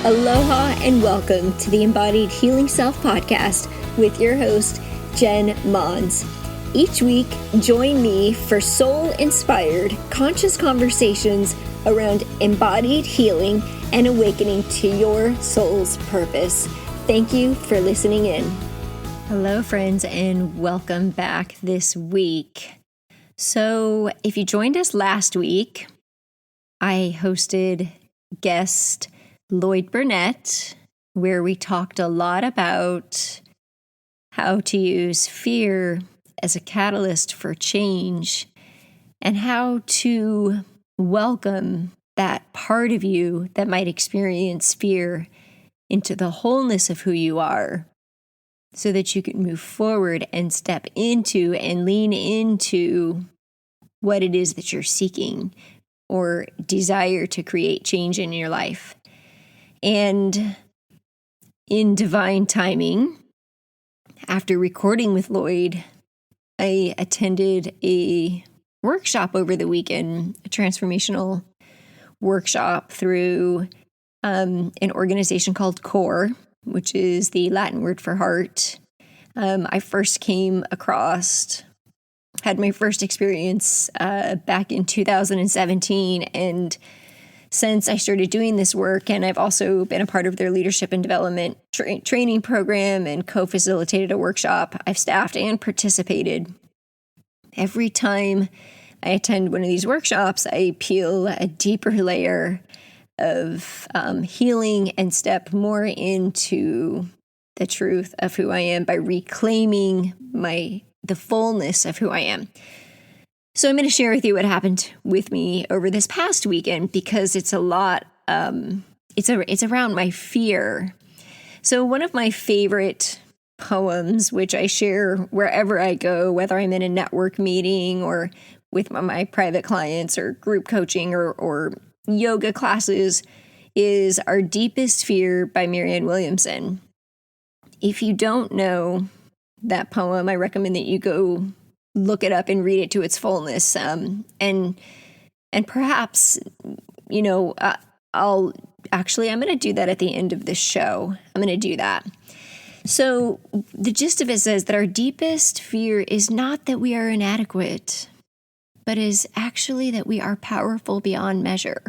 Aloha and welcome to the Embodied Healing Self podcast with your host, Jen Mons. Each week, join me for soul-inspired, conscious conversations around embodied healing and awakening to your soul's purpose. Thank you for listening in. Hello, friends, and welcome back this week. So, if you joined us last week, I hosted guest Lloyd Burnett, where we talked a lot about how to use fear as a catalyst for change and how to welcome that part of you that might experience fear into the wholeness of who you are so that you can move forward and step into and lean into what it is that you're seeking or desire to create change in your life. And in divine timing, after recording with Lloyd, I attended a workshop over the weekend, a transformational workshop through an organization called CORE, which is the Latin word for heart. I first had my first experience back in 2017, and since I started doing this work, and I've also been a part of their leadership and development training program and co-facilitated a workshop, I've staffed and participated. Every time I attend one of these workshops, I peel a deeper layer of healing and step more into the truth of who I am by reclaiming the fullness of who I am. So I'm going to share with you what happened with me over this past weekend because it's a lot. It's around my fear. So one of my favorite poems, which I share wherever I go, whether I'm in a network meeting or with my private clients or group coaching or yoga classes, is Our Deepest Fear by Marianne Williamson. If you don't know that poem, I recommend that you go look it up and read it to its fullness. And perhaps, I'm going to do that at the end of this show. I'm going to do that. So the gist of it says that our deepest fear is not that we are inadequate, but is actually that we are powerful beyond measure.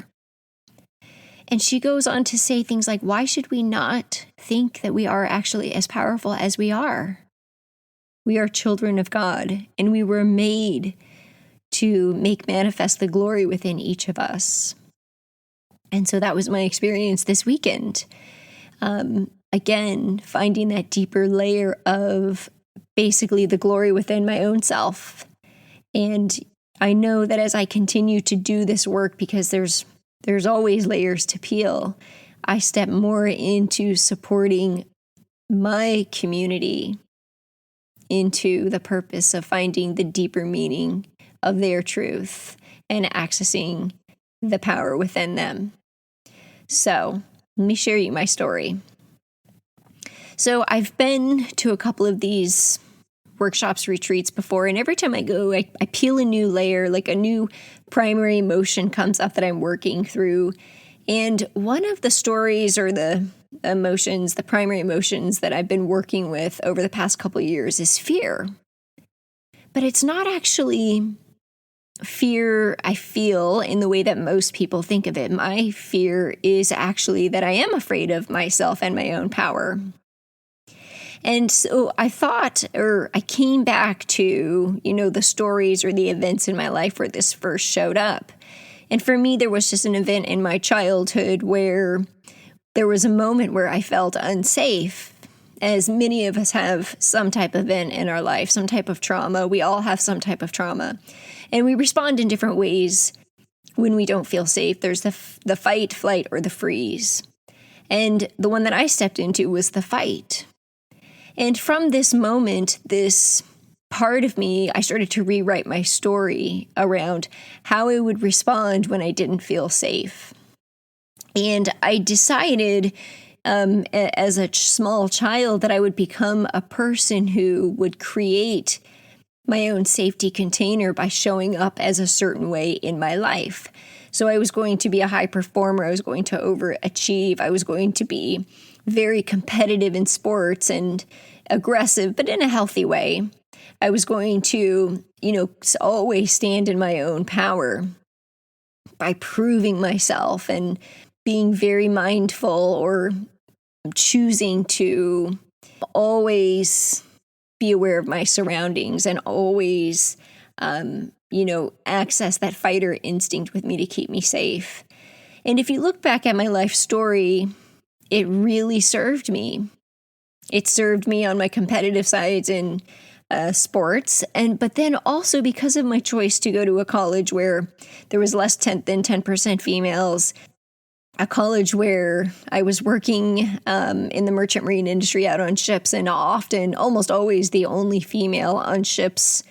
And she goes on to say things like, why should we not think that we are actually as powerful as we are? We are children of God, and we were made to make manifest the glory within each of us. And so that was my experience this weekend. Again, finding that deeper layer of basically the glory within my own self. And I know that as I continue to do this work, because there's always layers to peel, I step more into supporting my community into the purpose of finding the deeper meaning of their truth and accessing the power within them. So let me share you my story. So I've been to a couple of these workshops, retreats before, and every time I go, I peel a new layer, like a new primary emotion comes up that I'm working through. And one of the stories or the emotions, the primary emotions that I've been working with over the past couple of years is fear. But it's not actually fear I feel in the way that most people think of it. My fear is actually that I am afraid of myself and my own power. And so I came back to, the stories or the events in my life where this first showed up. And for me, there was just an event in my childhood where there was a moment where I felt unsafe, as many of us have some type of event in our life, some type of trauma. We all have some type of trauma. And we respond in different ways when we don't feel safe. There's the fight, flight, or the freeze. And the one that I stepped into was the fight. And from this moment, this part of me, I started to rewrite my story around how I would respond when I didn't feel safe. And I decided as a small child that I would become a person who would create my own safety container by showing up as a certain way in my life. So I was going to be a high performer. I was going to overachieve. I was going to be very competitive in sports and aggressive, but in a healthy way. I was going to, always stand in my own power by proving myself and being very mindful or choosing to always be aware of my surroundings and always, access that fighter instinct with me to keep me safe. And if you look back at my life story, it really served me. It served me on my competitive sides in sports, but then also because of my choice to go to a college where there was less than 10% females, a college where I was working in the merchant marine industry out on ships, and often, almost always, the only female on ships,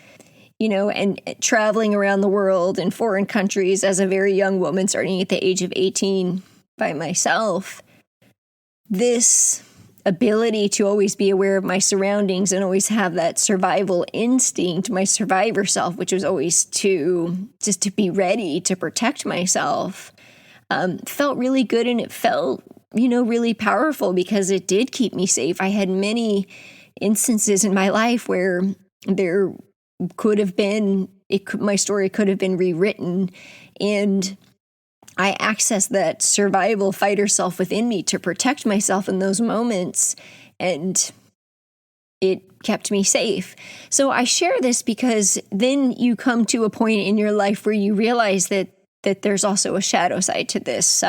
and traveling around the world in foreign countries as a very young woman, starting at the age of 18 by myself. This ability to always be aware of my surroundings and always have that survival instinct, my survivor self, which was always to be ready to protect myself, felt really good, and it felt, really powerful because it did keep me safe. I had many instances in my life where there could have been, my story could have been rewritten, and I accessed that survival fighter self within me to protect myself in those moments, and it kept me safe. So I share this because then you come to a point in your life where you realize that there's also a shadow side to this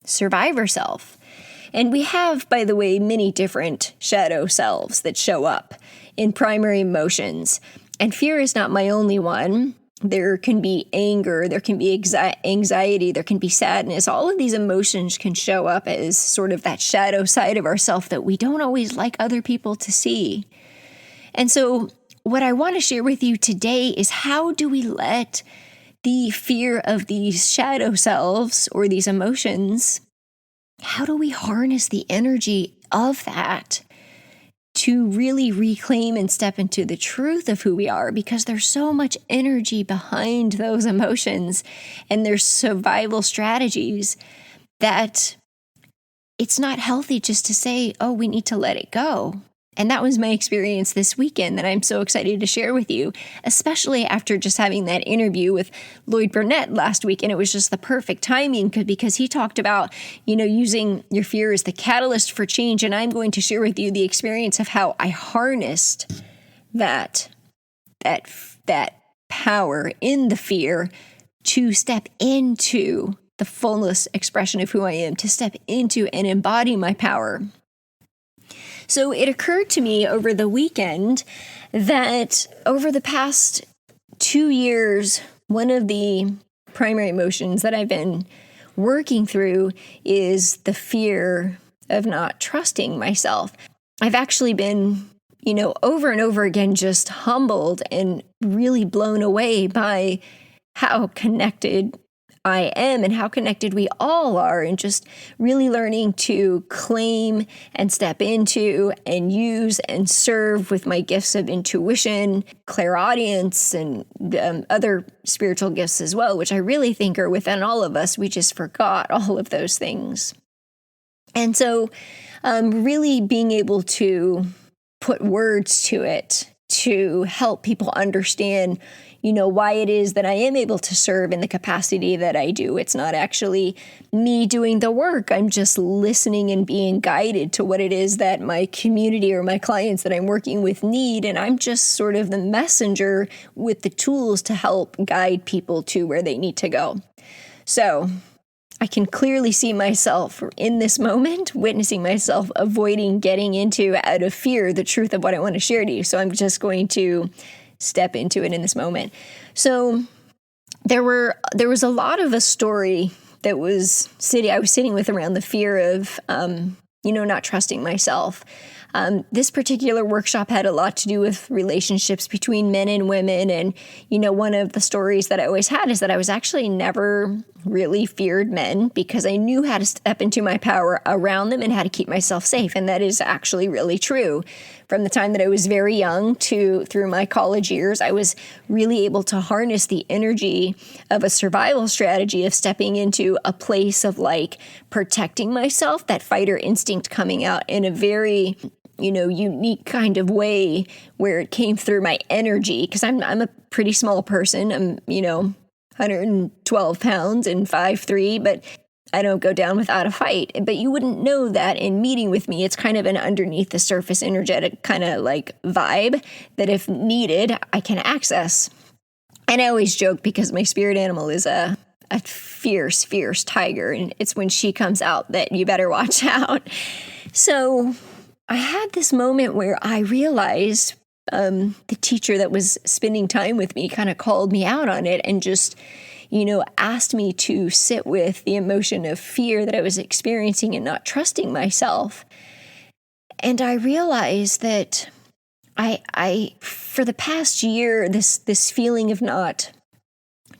survivor self. And we have, by the way, many different shadow selves that show up in primary emotions. And fear is not my only one. There can be anger, there can be anxiety, there can be sadness. All of these emotions can show up as sort of that shadow side of ourselves that we don't always like other people to see. And so what I want to share with you today is, how do we let the fear of these shadow selves or these emotions, how do we harness the energy of that to really reclaim and step into the truth of who we are? Because there's so much energy behind those emotions and there's survival strategies that it's not healthy just to say, oh, we need to let it go. And that was my experience this weekend that I'm so excited to share with you, especially after just having that interview with Lloyd Burnett last week. And it was just the perfect timing because he talked about, using your fear as the catalyst for change. And I'm going to share with you the experience of how I harnessed that power in the fear to step into the fullest expression of who I am, to step into and embody my power. So it occurred to me over the weekend that over the past 2 years, one of the primary emotions that I've been working through is the fear of not trusting myself. I've actually been, over and over again, just humbled and really blown away by how connected I am and how connected we all are, and just really learning to claim and step into and use and serve with my gifts of intuition, clairaudience, and other spiritual gifts as well, which I really think are within all of us. We just forgot all of those things. And so really being able to put words to it to help people understand why it is that I am able to serve in the capacity that I do. It's not actually me doing the work. I'm just listening and being guided to what it is that my community or my clients that I'm working with need. And I'm just sort of the messenger with the tools to help guide people to where they need to go. So I can clearly see myself in this moment, witnessing myself avoiding getting into, out of fear, the truth of what I want to share to you. So I'm just going to step into it in this moment. So there was a lot of a story that I was sitting with around the fear of, not trusting myself. This particular workshop had a lot to do with relationships between men and women. And, one of the stories that I always had is that I was actually never really feared men because I knew how to step into my power around them and how to keep myself safe. And that is actually really true. from the time that I was very young to through my college years, I was really able to harness the energy of a survival strategy of stepping into a place of like protecting myself, that fighter instinct coming out in a very, unique kind of way where it came through my energy. Because I'm a pretty small person. I'm, 112 pounds and 5'3", but I don't go down without a fight. But you wouldn't know that in meeting with me. It's kind of an underneath the surface energetic kind of like vibe that if needed, I can access. And I always joke because my spirit animal is a fierce, fierce tiger. And it's when she comes out that you better watch out. So I had this moment where I realized the teacher that was spending time with me kind of called me out on it and just asked me to sit with the emotion of fear that I was experiencing and not trusting myself. And I realized that I for the past year, this feeling of not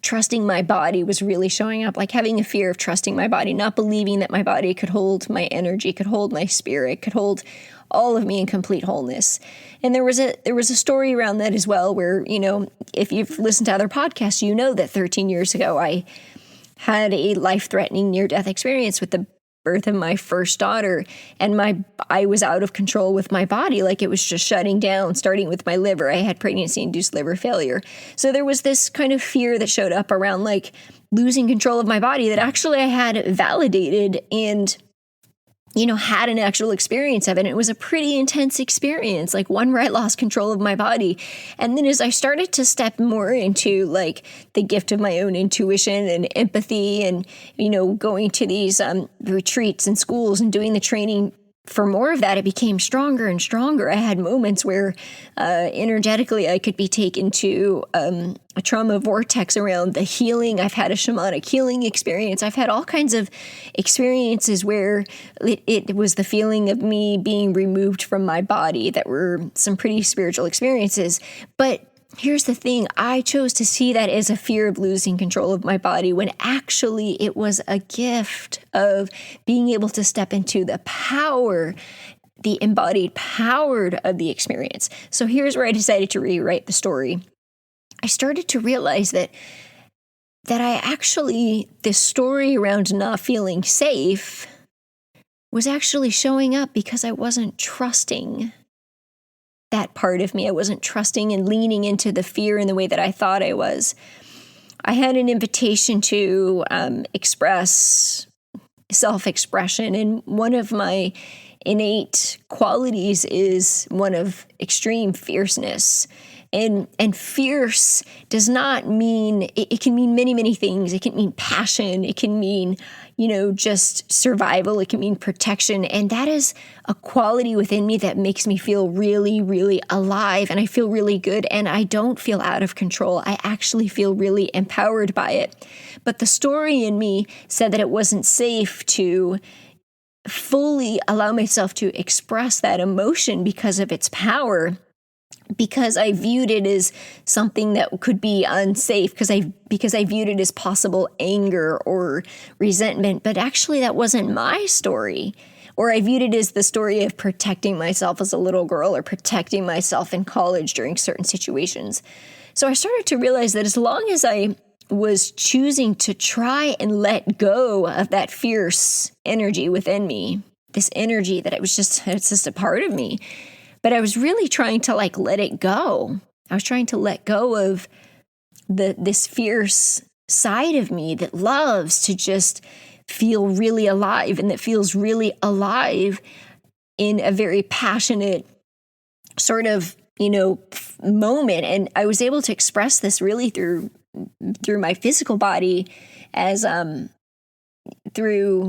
trusting my body was really showing up, like having a fear of trusting my body, not believing that my body could hold my energy, could hold my spirit, could hold all of me in complete wholeness. And there was a story around that as well where, if you've listened to other podcasts, you know that 13 years ago, I had a life-threatening near-death experience with the birth of my first daughter. And I was out of control with my body. Like it was just shutting down, starting with my liver. I had pregnancy-induced liver failure. So there was this kind of fear that showed up around like losing control of my body that actually I had validated and had an actual experience of it. And it was a pretty intense experience, like one where I lost control of my body. And then as I started to step more into like the gift of my own intuition and empathy and, going to these retreats and schools and doing the training for more of that, it became stronger and stronger. I had moments where energetically I could be taken to a trauma vortex around the healing. I've had a shamanic healing experience. I've had all kinds of experiences where it was the feeling of me being removed from my body that were some pretty spiritual experiences. But here's the thing, I chose to see that as a fear of losing control of my body when actually it was a gift of being able to step into the power, the embodied power of the experience. So here's where I decided to rewrite the story. I started to realize that this story around not feeling safe was actually showing up because I wasn't trusting that part of me. I wasn't trusting and leaning into the fear in the way that I thought I was. I had an invitation to express self-expression, and one of my innate qualities is one of extreme fierceness. And fierce does not mean, it can mean many, many things. It can mean passion. It can mean, just survival. It can mean protection. And that is a quality within me that makes me feel really, really alive. And I feel really good. And I don't feel out of control. I actually feel really empowered by it. But the story in me said that it wasn't safe to fully allow myself to express that emotion because of its power, because I viewed it as something that could be unsafe, because I viewed it as possible anger or resentment. But actually that wasn't my story. Or I viewed it as the story of protecting myself as a little girl or protecting myself in college during certain situations. So I started to realize that as long as I was choosing to try and let go of that fierce energy within me, this energy that it's just a part of me, but I was really trying to let it go. I was trying to let go of this fierce side of me that loves to just feel really alive and that feels really alive in a very passionate sort of, moment. And I was able to express this really through my physical body as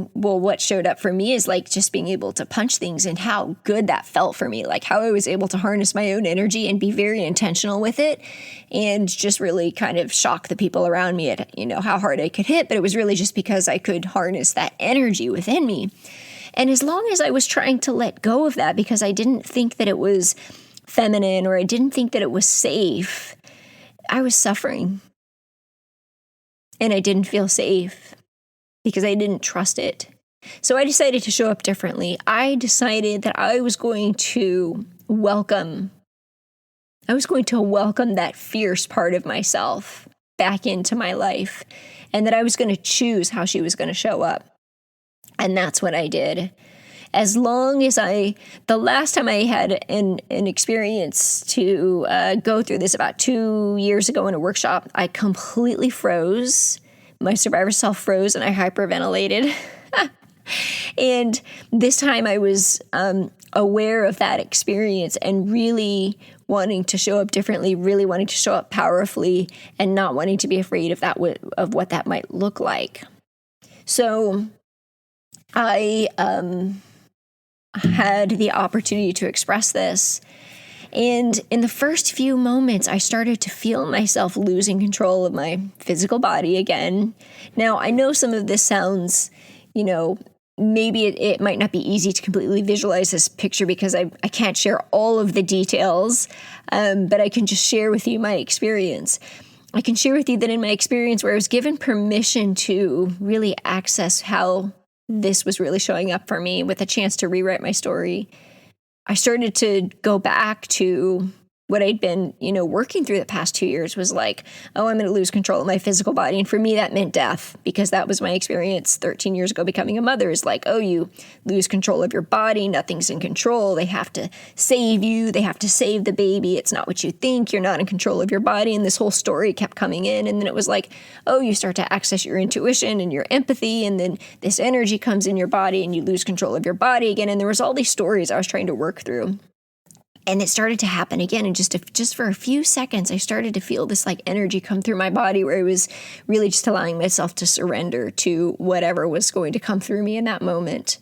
what showed up for me is just being able to punch things and how good that felt for me, how I was able to harness my own energy and be very intentional with it and just really kind of shock the people around me at, how hard I could hit. But it was really just because I could harness that energy within me. And as long as I was trying to let go of that because I didn't think that it was feminine or I didn't think that it was safe, I was suffering. And I didn't feel safe because I didn't trust it. So I decided to show up differently. I decided that I was going to welcome that fierce part of myself back into my life, and that I was going to choose how she was going to show up. And that's what I did. As long as the last time I had an experience to go through this about 2 years ago in a workshop, I completely froze. My survivor self froze and I hyperventilated. And this time I was aware of that experience and really wanting to show up differently, really wanting to show up powerfully, and not wanting to be afraid of what that might look like. So I had the opportunity to express this. And in the first few moments, I started to feel myself losing control of my physical body again. Now, I know some of this sounds, maybe it might not be easy to completely visualize this picture because I can't share all of the details, but I can just share with you my experience. I can share with you that in my experience where I was given permission to really access how this was really showing up for me with a chance to rewrite my story, I started to go back to what I'd been, working through the past 2 years was like, oh, I'm going to lose control of my physical body. And for me, that meant death, because that was my experience 13 years ago becoming a mother, is like, oh, you lose control of your body. Nothing's in control. They have to save you. They have to save the baby. It's not what you think. You're not in control of your body. And this whole story kept coming in. And then it was like, oh, you start to access your intuition and your empathy. And then this energy comes in your body and you lose control of your body again. And there was all these stories I was trying to work through. And it started to happen again. And just for a few seconds, I started to feel this like energy come through my body where I was really just allowing myself to surrender to whatever was going to come through me in that moment.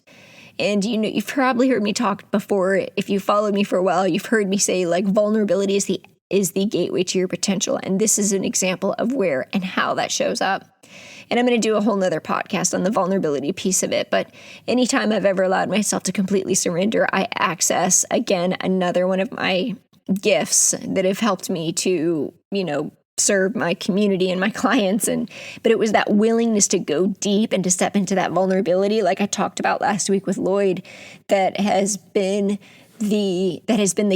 And, you've probably heard me talk before. If you followed me for a while, you've heard me say like vulnerability is the gateway to your potential. And this is an example of where and how that shows up. And I'm going to do a whole nother podcast on the vulnerability piece of it. But anytime I've ever allowed myself to completely surrender, I access, again, another one of my gifts that have helped me to, serve my community and my clients. But it was that willingness to go deep and to step into that vulnerability, like I talked about last week with Lloyd, that has been the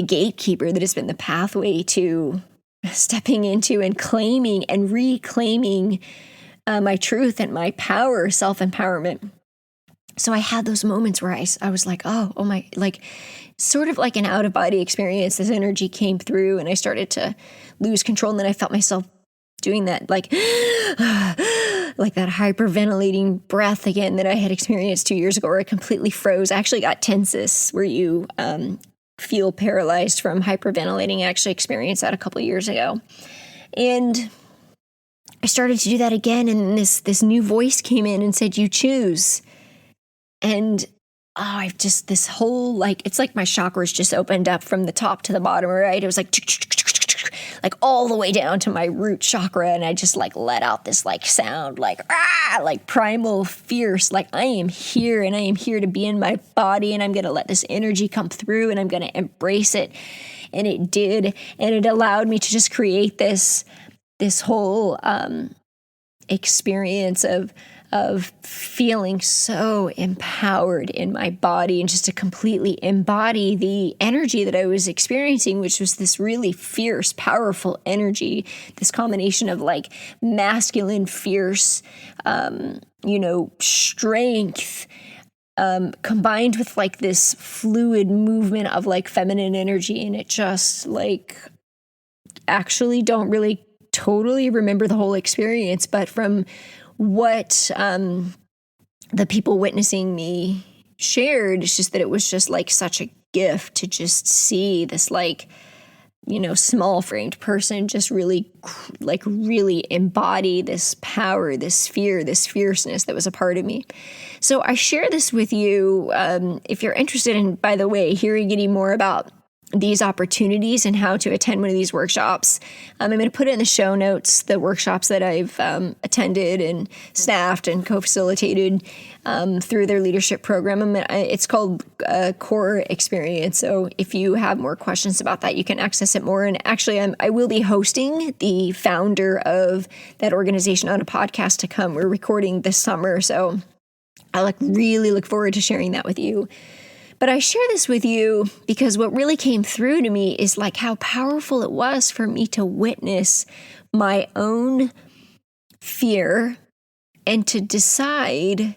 gatekeeper, that has been the pathway to stepping into and claiming and reclaiming my truth and my power, self-empowerment. So I had those moments where I was like, oh my, like sort of like an out-of-body experience. This energy came through and I started to lose control. And then I felt myself doing that, like that hyperventilating breath again that I had experienced 2 years ago, where I completely froze. I actually got tensis, where you feel paralyzed from hyperventilating. I actually experienced that a couple of years ago. And I started to do that again, and this new voice came in and said, you choose. And this whole, like, it's like my chakras just opened up from the top to the bottom, right? It was like all the way down to my root chakra, and I just like let out this like sound, like primal, fierce, like I am here, and I am here to be in my body, and I'm going to let this energy come through, and I'm going to embrace it. And it did, and it allowed me to just create this whole experience of feeling so empowered in my body, and just to completely embody the energy that I was experiencing, which was this really fierce, powerful energy, this combination of like masculine, fierce, strength, combined with like this fluid movement of like feminine energy. And it just like, actually don't really totally remember the whole experience, but from what the people witnessing me shared, it's just that it was just like such a gift to just see this like, small framed person just really embody this power, this fear, this fierceness that was a part of me. So I share this with you if you're interested in, by the way, hearing any more about these opportunities and how to attend one of these workshops. I'm going to put it in the show notes, the workshops that I've attended and staffed and co-facilitated through their leadership program. It's called Core Experience. So if you have more questions about that, you can access it more. And actually, I will be hosting the founder of that organization on a podcast to come. We're recording this summer, so I really look forward to sharing that with you. But I share this with you because what really came through to me is like how powerful it was for me to witness my own fear and to decide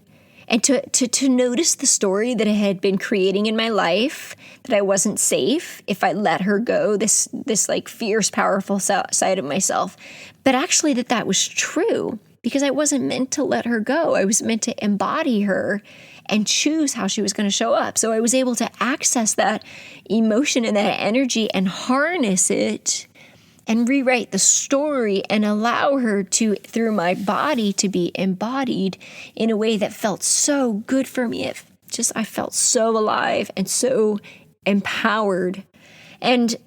and to notice the story that I had been creating in my life, that I wasn't safe if I let her go, this like fierce, powerful side of myself. But actually that was true because I wasn't meant to let her go. I was meant to embody her and choose how she was going to show up. So I was able to access that emotion and that energy and harness it and rewrite the story and allow her to, through my body, to be embodied in a way that felt so good for me. I felt so alive and so empowered. And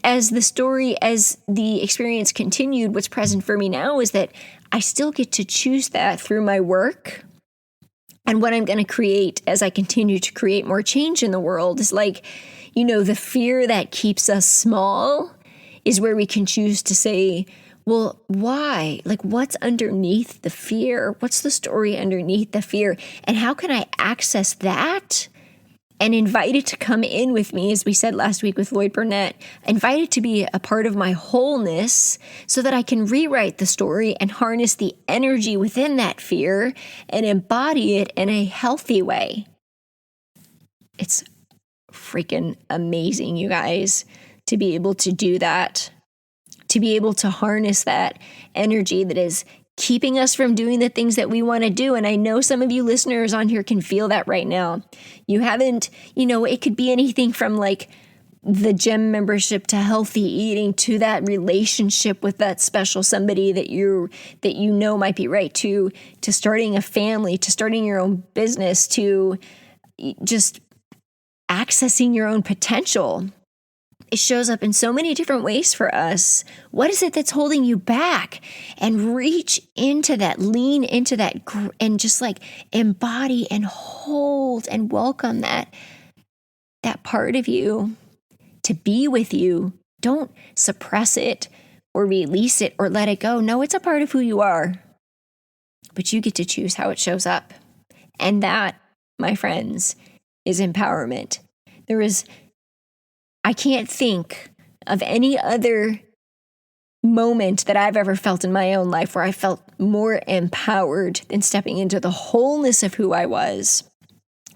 as the experience continued, what's present for me now is that I still get to choose that through my work. And what I'm going to create as I continue to create more change in the world is like, the fear that keeps us small is where we can choose to say, well, why? Like, what's underneath the fear? What's the story underneath the fear? And how can I access that and invite it to come in with me, as we said last week with Lloyd Burnett, invite it to be a part of my wholeness so that I can rewrite the story and harness the energy within that fear and embody it in a healthy way. It's freaking amazing, you guys, to be able to do that, to be able to harness that energy that is keeping us from doing the things that we want to do. And I know some of you listeners on here can feel that right now. You haven't, it could be anything from like the gym membership to healthy eating to that relationship with that special somebody that you might be right, to starting a family, to starting your own business, to just accessing your own potential. It shows up in so many different ways for us. What is it that's holding you back? And reach into that, lean into that, and just like embody and hold and welcome that part of you to be with you. Don't suppress it or release it or let it go. No, it's a part of who you are. But you get to choose how it shows up. And that, my friends, is empowerment. I can't think of any other moment that I've ever felt in my own life where I felt more empowered than stepping into the wholeness of who I was,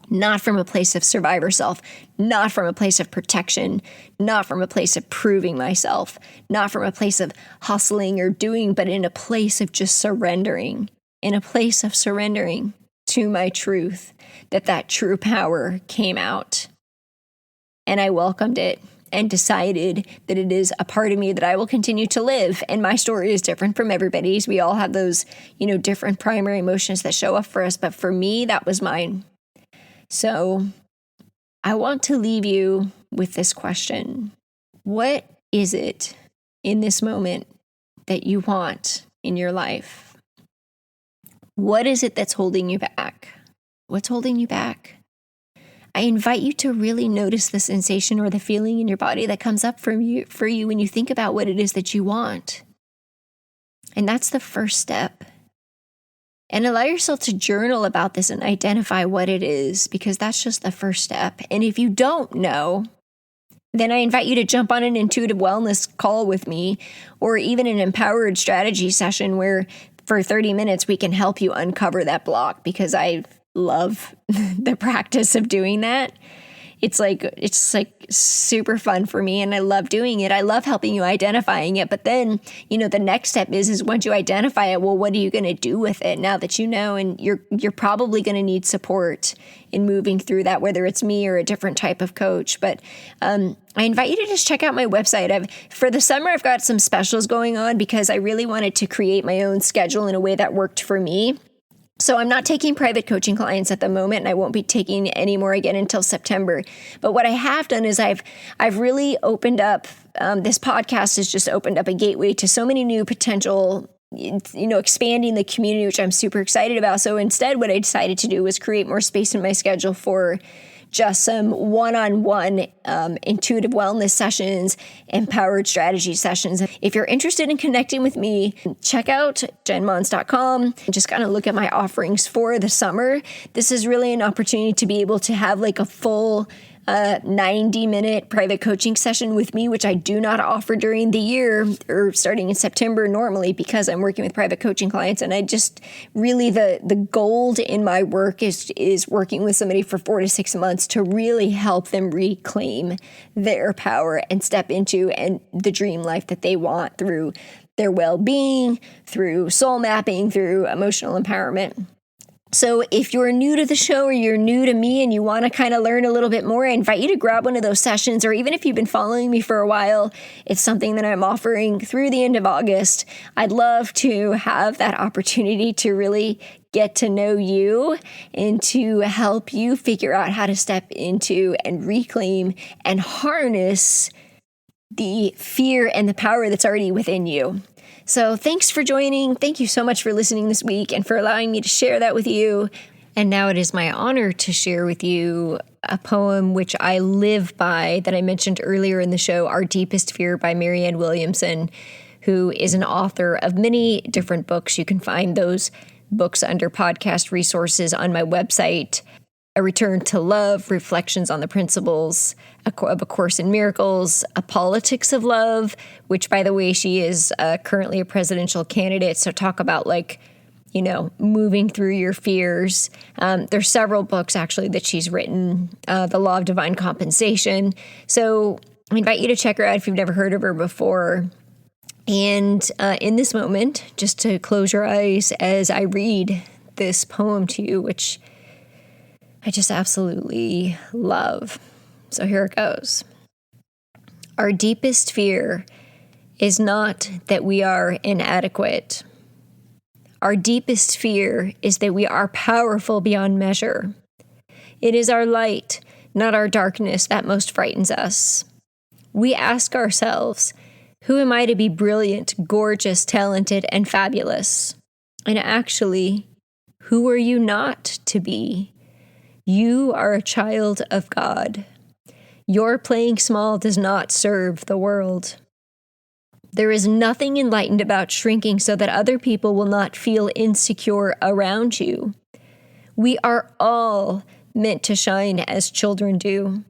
not from a place of survivor self, not from a place of protection, not from a place of proving myself, not from a place of hustling or doing, but in a place of just surrendering, to my truth, that true power came out. And I welcomed it and decided that it is a part of me that I will continue to live. And my story is different from everybody's. We all have those, different primary emotions that show up for us. But for me, that was mine. So I want to leave you with this question. What is it in this moment that you want in your life? What is it that's holding you back? What's holding you back? I invite you to really notice the sensation or the feeling in your body that comes up for you when you think about what it is that you want. And that's the first step. And allow yourself to journal about this and identify what it is, because that's just the first step. And if you don't know, then I invite you to jump on an intuitive wellness call with me, or even an empowered strategy session where for 30 minutes we can help you uncover that block, because I love the practice of doing that. It's like super fun for me, and I love doing it. I love helping you identifying it. But then, the next step is once you identify it, well, what are you going to do with it now that you know? And you're probably going to need support in moving through that, whether it's me or a different type of coach. But I invite you to just check out my website. For the summer, I've got some specials going on because I really wanted to create my own schedule in a way that worked for me. So I'm not taking private coaching clients at the moment, and I won't be taking any more again until September. But what I have done is I've really opened up, this podcast has just opened up a gateway to so many new potential, expanding the community, which I'm super excited about. So instead, what I decided to do was create more space in my schedule for just some one-on-one intuitive wellness sessions, empowered strategy sessions. If you're interested in connecting with me, check out jenmons.com and just kind of look at my offerings for the summer. This is really an opportunity to be able to have like a full 90-minute private coaching session with me, which I do not offer during the year or starting in September normally because I'm working with private coaching clients. And I just really, the gold in my work is working with somebody for 4 to 6 months to really help them reclaim their power and step into the dream life that they want through their well-being, through soul mapping, through emotional empowerment. So if you're new to the show or you're new to me and you want to kind of learn a little bit more, I invite you to grab one of those sessions, or even if you've been following me for a while, it's something that I'm offering through the end of August. I'd love to have that opportunity to really get to know you and to help you figure out how to step into and reclaim and harness the fear and the power that's already within you. So thanks for joining. Thank you so much for listening this week and for allowing me to share that with you. And now it is my honor to share with you a poem which I live by that I mentioned earlier in the show, Our Deepest Fear by Marianne Williamson, who is an author of many different books. You can find those books under podcast resources on my website. A Return to Love, Reflections on the Principles of A Course in Miracles, A Politics of Love, which, by the way, she is currently a presidential candidate. So talk about moving through your fears. There's several books, actually, that she's written, The Law of Divine Compensation. So I invite you to check her out if you've never heard of her before. And in this moment, just to close your eyes as I read this poem to you, which I just absolutely love. So here it goes. Our deepest fear is not that we are inadequate. Our deepest fear is that we are powerful beyond measure. It is our light, not our darkness, that most frightens us. We ask ourselves, who am I to be brilliant, gorgeous, talented, and fabulous? And actually, who are you not to be? You are a child of God. Your playing small does not serve the world. There is nothing enlightened about shrinking so that other people will not feel insecure around you. We are all meant to shine as children do.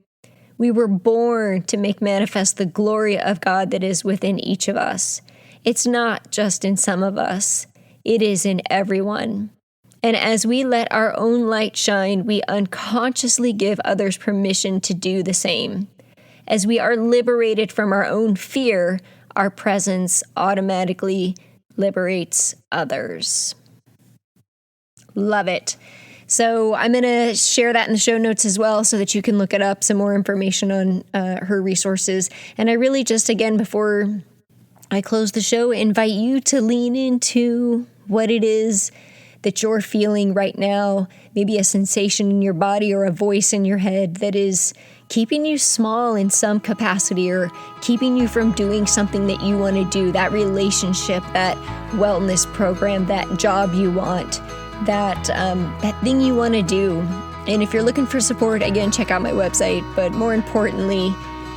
We were born to make manifest the glory of God that is within each of us. It's not just in some of us. It is in everyone. And as we let our own light shine, we unconsciously give others permission to do the same. As we are liberated from our own fear, our presence automatically liberates others. Love it. So I'm going to share that in the show notes as well so that you can look it up, some more information on her resources. And I really just, again, before I close the show, invite you to lean into what it is that you're feeling right now, maybe a sensation in your body or a voice in your head that is keeping you small in some capacity or keeping you from doing something that you want to do, that relationship, that wellness program, that job you want, that thing you want to do. And if you're looking for support, again, check out my website. But more importantly,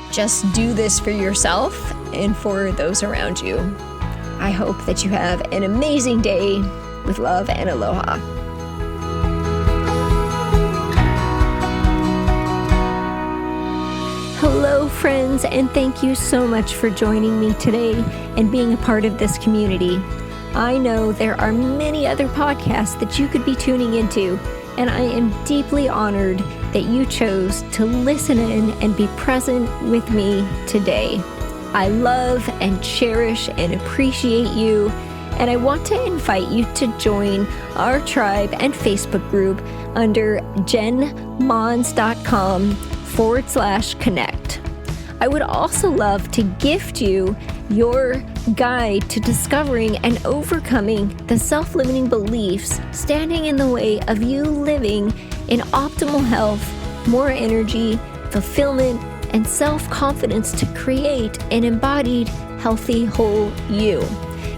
just do this for yourself and for those around you. I hope that you have an amazing day. With love and aloha. Hello, friends, and thank you so much for joining me today and being a part of this community. I know there are many other podcasts that you could be tuning into, and I am deeply honored that you chose to listen in and be present with me today. I love and cherish and appreciate you. And I want to invite you to join our tribe and Facebook group under jenmons.com/connect. I would also love to gift you your guide to discovering and overcoming the self-limiting beliefs standing in the way of you living in optimal health, more energy, fulfillment, and self-confidence to create an embodied, healthy, whole you.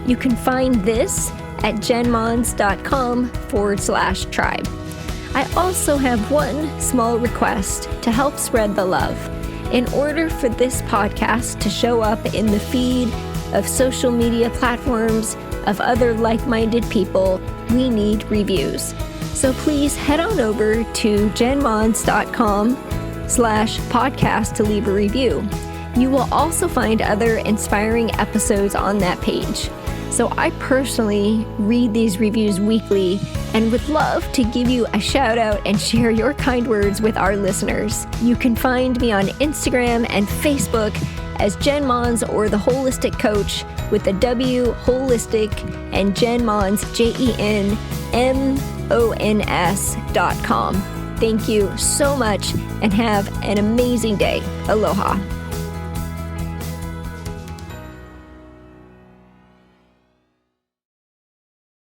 You can find this at jenmons.com/tribe. I also have one small request to help spread the love. In order for this podcast to show up in the feed of social media platforms of other like-minded people, we need reviews. So please head on over to jenmons.com/podcast to leave a review. You will also find other inspiring episodes on that page. So I personally read these reviews weekly and would love to give you a shout out and share your kind words with our listeners. You can find me on Instagram and Facebook as Jen Mons or The Holistic Coach with the W Holistic and Jen Mons, JenMons.com. Thank you so much and have an amazing day. Aloha.